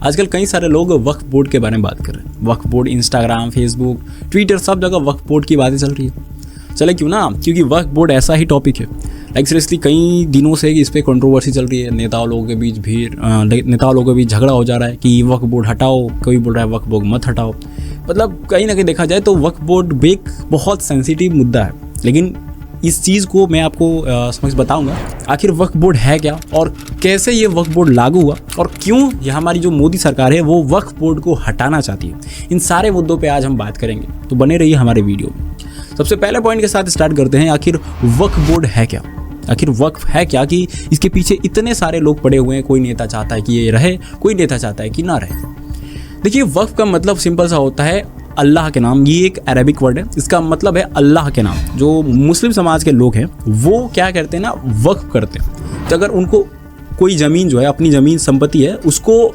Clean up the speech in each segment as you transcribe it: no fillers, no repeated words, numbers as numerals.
आजकल कई सारे लोग वक्फ बोर्ड के बारे में बात कर रहे हैं। वक्फ बोर्ड इंस्टाग्राम, फेसबुक, ट्विटर सब जगह वक्फ बोर्ड की बातें चल रही है। चले क्यों ना, क्योंकि वक्फ बोर्ड ऐसा ही टॉपिक है। लाइक सीरियसली कई दिनों से इस पर कंट्रोवर्सी चल रही है। नेताओं लोगों के बीच नेताओं लोगों के बीच झगड़ा हो जा रहा है कि वक्फ बोर्ड हटाओ, कोई बोल रहा है वक्फ बोर्ड मत हटाओ। मतलब कहीं ना कहीं देखा जाए तो वक्फ बोर्ड एक बहुत सेंसिटिव मुद्दा है। लेकिन इस चीज़ को मैं आपको समझ बताऊंगा आखिर वक्फ बोर्ड है क्या और कैसे ये वक्फ बोर्ड लागू हुआ और क्यों ये हमारी जो मोदी सरकार है वो वक्फ बोर्ड को हटाना चाहती है। इन सारे मुद्दों पे आज हम बात करेंगे, तो बने रहिए हमारे वीडियो में। सबसे पहले पॉइंट के साथ स्टार्ट करते हैं, आखिर वक्फ बोर्ड है क्या। आखिर वक्फ है क्या कि इसके पीछे इतने सारे लोग पड़े हुए हैं। कोई नेता चाहता है कि ये रहे, कोई नेता चाहता है कि ना रहे। देखिए, वक्फ का मतलब सिंपल सा होता है अल्लाह के नाम। ये एक अरेबिक वर्ड है, इसका मतलब है अल्लाह के नाम। जो मुस्लिम समाज के लोग हैं वो क्या करते हैं ना, वक्फ करते हैं। तो अगर उनको कोई ज़मीन जो है, अपनी ज़मीन संपत्ति है, उसको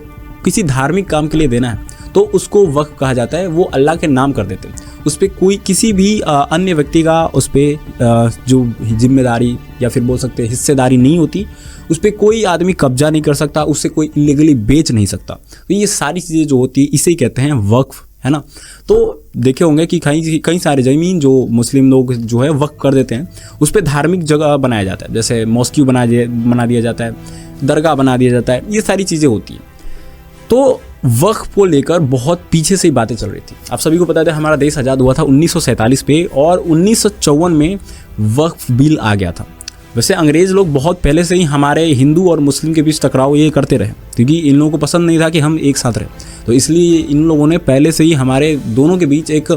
किसी धार्मिक काम के लिए देना है तो उसको वक्फ कहा जाता है। वो अल्लाह के नाम कर देते हैं। उस पर कोई किसी भी अन्य व्यक्ति का उस पर जो जिम्मेदारी या फिर बोल सकते हैं हिस्सेदारी नहीं होती। उस पर कोई आदमी कब्जा नहीं कर सकता, उससे कोई इलीगली बेच नहीं सकता। तो ये सारी चीज़ें जो होती है इसे ही कहते हैं वक्फ, है ना। तो देखे होंगे कि कई सारे ज़मीन जो मुस्लिम लोग जो है वक्फ कर देते हैं, उस पर धार्मिक जगह बनाया जाता है। जैसे मॉस्क्यू बना दिया जाता है, दरगाह बना दिया जाता है, ये सारी चीज़ें होती हैं। तो वक्फ को लेकर बहुत पीछे से ही बातें चल रही थी। आप सभी को पता है हमारा देश आज़ाद हुआ था 1947 पे और 1954 में वक्फ बिल आ गया था। वैसे अंग्रेज़ लोग बहुत पहले से ही हमारे हिंदू और मुस्लिम के बीच टकराव ये करते रहे, क्योंकि इन लोगों को पसंद नहीं था कि हम एक साथ रहें। तो इसलिए इन लोगों ने पहले से ही हमारे दोनों के बीच एक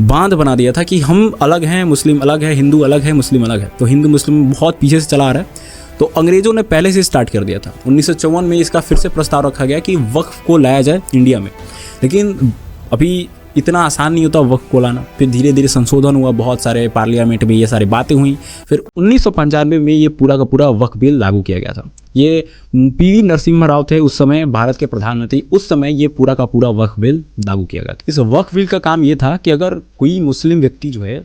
बांध बना दिया था कि हम अलग हैं, मुस्लिम अलग है, हिंदू अलग है, मुस्लिम अलग है। तो हिंदू मुस्लिम बहुत पीछे से चला आ रहा है। तो अंग्रेज़ों ने पहले से स्टार्ट कर दिया था। 1954 में इसका फिर से प्रस्ताव रखा गया कि वक्फ को लाया जाए इंडिया में। लेकिन अभी इतना आसान नहीं होता वक्फ को लाना। फिर धीरे धीरे संशोधन हुआ, बहुत सारे पार्लियामेंट में ये सारी बातें हुई। फिर 1995 में ये पूरा का पूरा वक्फ बिल लागू किया गया था। ये पीवी नरसिम्हा राव थे उस समय भारत के प्रधानमंत्री। उस समय ये पूरा का पूरा वक्फ बिल लागू किया गया था। इस वक्फ बिल का काम ये था कि अगर कोई मुस्लिम व्यक्ति जो है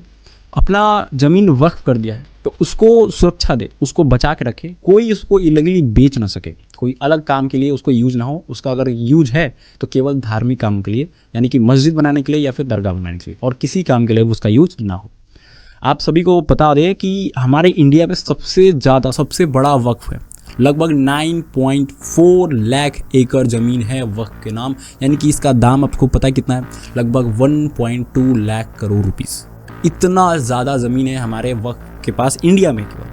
अपना ज़मीन वक्फ कर दिया है तो उसको सुरक्षा दे, उसको बचा के रखे, कोई उसको इलीगली बेच ना सके, कोई अलग काम के लिए उसको यूज ना हो। उसका अगर यूज है तो केवल धार्मिक काम के लिए, यानी कि मस्जिद बनाने के लिए या फिर दरगाह बनाने के लिए, और किसी काम के लिए उसका यूज ना हो। आप सभी को बता दें कि हमारे इंडिया में सबसे बड़ा वक्फ है। लगभग 9.4 लाख एकड़ ज़मीन है वक्फ के नाम, यानी कि इसका दाम आपको पता है कितना है, लगभग 1.2 लाख करोड़ रुपीज़। इतना ज़्यादा ज़मीन है हमारे वक्फ के पास इंडिया में। केवल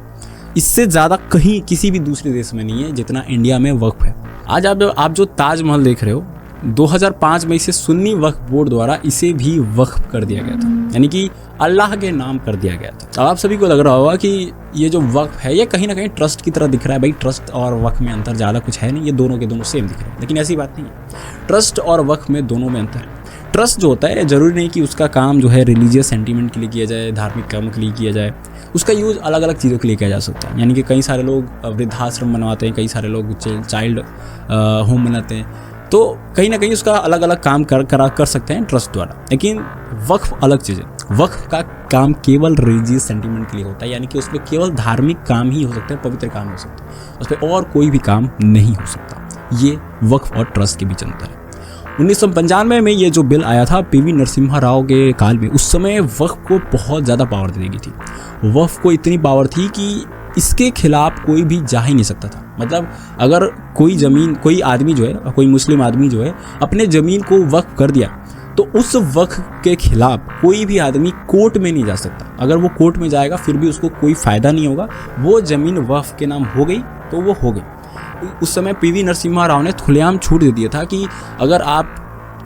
इससे ज़्यादा कहीं किसी भी दूसरे देश में नहीं है जितना इंडिया में वक्फ है। आज आप जो ताजमहल देख रहे हो, 2005 में इसे सुन्नी वक्फ बोर्ड द्वारा इसे भी वक्फ कर दिया गया था, यानी कि अल्लाह के नाम कर दिया गया था। अब आप सभी को लग रहा होगा कि ये जो वक्फ है ये कहीं ना कहीं ट्रस्ट की तरह दिख रहा है। भाई, ट्रस्ट और वक्फ में अंतर ज़्यादा कुछ है नहीं, ये दोनों के दोनों सेम दिख रहे हैं। लेकिन ऐसी बात नहीं है। ट्रस्ट और वक्फ में दोनों में अंतर है। ट्रस्ट जो होता है ज़रूरी नहीं कि उसका काम जो है रिलीजियस सेंटीमेंट के लिए किया जाए, धार्मिक कामों के लिए किया जाए। उसका यूज़ अलग अलग चीज़ों के लिए किया जा सकता है। यानी कि कई सारे लोग वृद्धाश्रम बनवाते हैं, कई सारे लोग चाइल्ड होम बनाते हैं। तो कहीं ना कहीं उसका अलग अलग काम कर सकते हैं ट्रस्ट द्वारा। लेकिन वक्फ अलग चीज़ है। वक्फ का काम केवल रिलीजियस सेंटीमेंट के लिए होता है, यानी कि उसमें केवल धार्मिक काम ही हो सकते हैं, पवित्र काम हो सकते हैं, उस पर और कोई भी काम नहीं हो सकता। ये वक्फ और ट्रस्ट के बीच अंतर है। 1995 में ये जो बिल आया था पीवी नरसिम्हा राव के काल में, उस समय वक्फ को बहुत ज़्यादा पावर दे दी थी। वक्फ को इतनी पावर थी कि इसके खिलाफ कोई भी जा ही नहीं सकता था। मतलब अगर कोई आदमी जो है, कोई मुस्लिम आदमी जो है अपने ज़मीन को वक्फ कर दिया तो उस वक्फ के खिलाफ कोई भी आदमी कोर्ट में नहीं जा सकता। अगर वो कोर्ट में जाएगा फिर भी उसको कोई फ़ायदा नहीं होगा। वो ज़मीन वक्फ के नाम हो गई तो वो हो गई। उस समय पीवी नरसिम्हा राव ने खुलेआम छूट दे दिया था कि अगर आप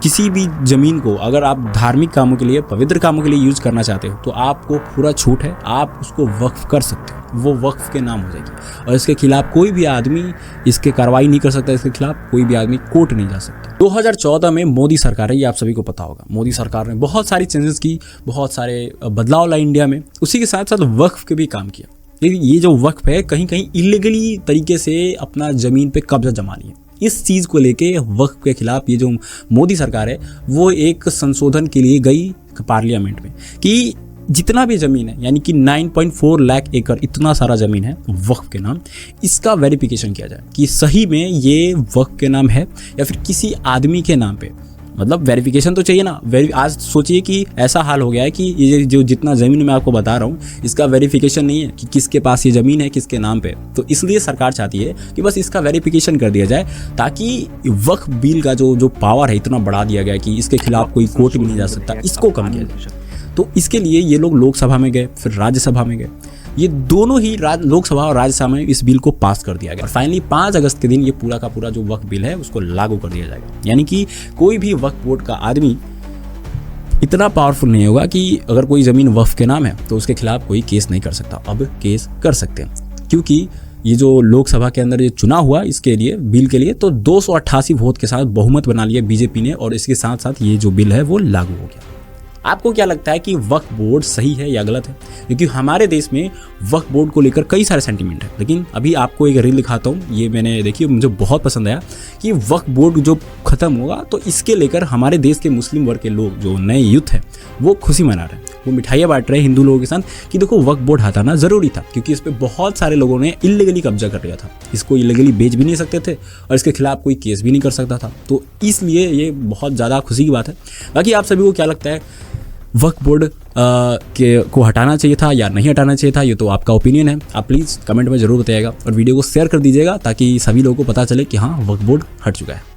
किसी भी ज़मीन को अगर आप धार्मिक कामों के लिए, पवित्र कामों के लिए यूज़ करना चाहते हो तो आपको पूरा छूट है, आप उसको वक्फ कर सकते हो। वो वक्फ के नाम हो जाएगी और इसके खिलाफ कोई भी आदमी इसके कार्रवाई नहीं कर सकता। इसके खिलाफ कोई भी आदमी कोर्ट नहीं जा सकता। 2014 में मोदी सरकार है, ये आप सभी को पता होगा। मोदी सरकार ने बहुत सारी चेंजेस की, बहुत सारे बदलाव लाए इंडिया में। उसी के साथ साथ वक्फ के भी काम किया। लेकिन ये जो वक्फ है कहीं कहीं इलीगली तरीके से अपना ज़मीन पे कब्जा जमा लिया। इस चीज़ को लेके वक्फ के खिलाफ ये जो मोदी सरकार है वो एक संशोधन के लिए गई पार्लियामेंट में कि जितना भी ज़मीन है यानी कि 9.4 लाख एकड़ इतना सारा ज़मीन है वक्फ के नाम, इसका वेरिफिकेशन किया जाए कि सही में ये वक्फ के नाम है या फिर किसी आदमी के नाम पे। मतलब वेरिफिकेशन तो चाहिए ना। आज सोचिए कि ऐसा हाल हो गया है कि ये जो जितना ज़मीन मैं आपको बता रहा हूँ इसका वेरिफिकेशन नहीं है कि किसके पास ये ज़मीन है, किसके नाम पे। तो इसलिए सरकार चाहती है कि बस इसका वेरिफिकेशन कर दिया जाए ताकि वक्फ बिल का जो पावर है इतना बढ़ा दिया गया कि इसके खिलाफ कोई कोर्ट भी नहीं जा सकता, इसको कम किया जाए। तो इसके लिए ये लोग लोकसभा में गए, फिर राज्यसभा में गए। ये दोनों ही लोकसभा और राज्यसभा में इस बिल को पास कर दिया गया और फाइनली 5 अगस्त के दिन ये पूरा का पूरा जो वक्फ बिल है उसको लागू कर दिया जाएगा। यानी कि कोई भी वक्फ बोर्ड का आदमी इतना पावरफुल नहीं होगा कि अगर कोई ज़मीन वक्फ के नाम है तो उसके खिलाफ कोई केस नहीं कर सकता। अब केस कर सकते हैं क्योंकि ये जो लोकसभा के अंदर ये चुनाव हुआ इसके लिए बिल के लिए, तो 288 वोट के साथ बहुमत बना लिया बीजेपी ने और इसके साथ साथ ये जो बिल है वो लागू हो गया। आपको क्या लगता है कि वक्फ बोर्ड सही है या गलत है? क्योंकि हमारे देश में वक्फ बोर्ड को लेकर कई सारे सेंटीमेंट है, लेकिन अभी आपको एक रील दिखाता हूँ। ये मैंने देखी, मुझे बहुत पसंद आया कि वक्फ बोर्ड जो खत्म होगा तो इसके लेकर हमारे देश के मुस्लिम वर्ग के लोग जो नए यूथ हैं वो खुशी मना रहे हैं, वो मिठाइयाँ बांट रहे हैं हिंदू लोगों के साथ कि देखो वक्फ बोर्ड हटाना ज़रूरी था क्योंकि इस पर बहुत सारे लोगों ने इलीगली कब्जा कर लिया था। इसको इलीगली बेच भी नहीं सकते थे और इसके खिलाफ कोई केस भी नहीं कर सकता था। तो इसलिए ये बहुत ज़्यादा खुशी की बात है। बाकी आप सभी को क्या लगता है, वक्फ बोर्ड को हटाना चाहिए था या नहीं हटाना चाहिए था? ये तो आपका ओपिनियन है, आप प्लीज़ कमेंट में ज़रूर बताइएगा और वीडियो को शेयर कर दीजिएगा ताकि सभी लोगों को पता चले कि हाँ वक्फ बोर्ड हट चुका है।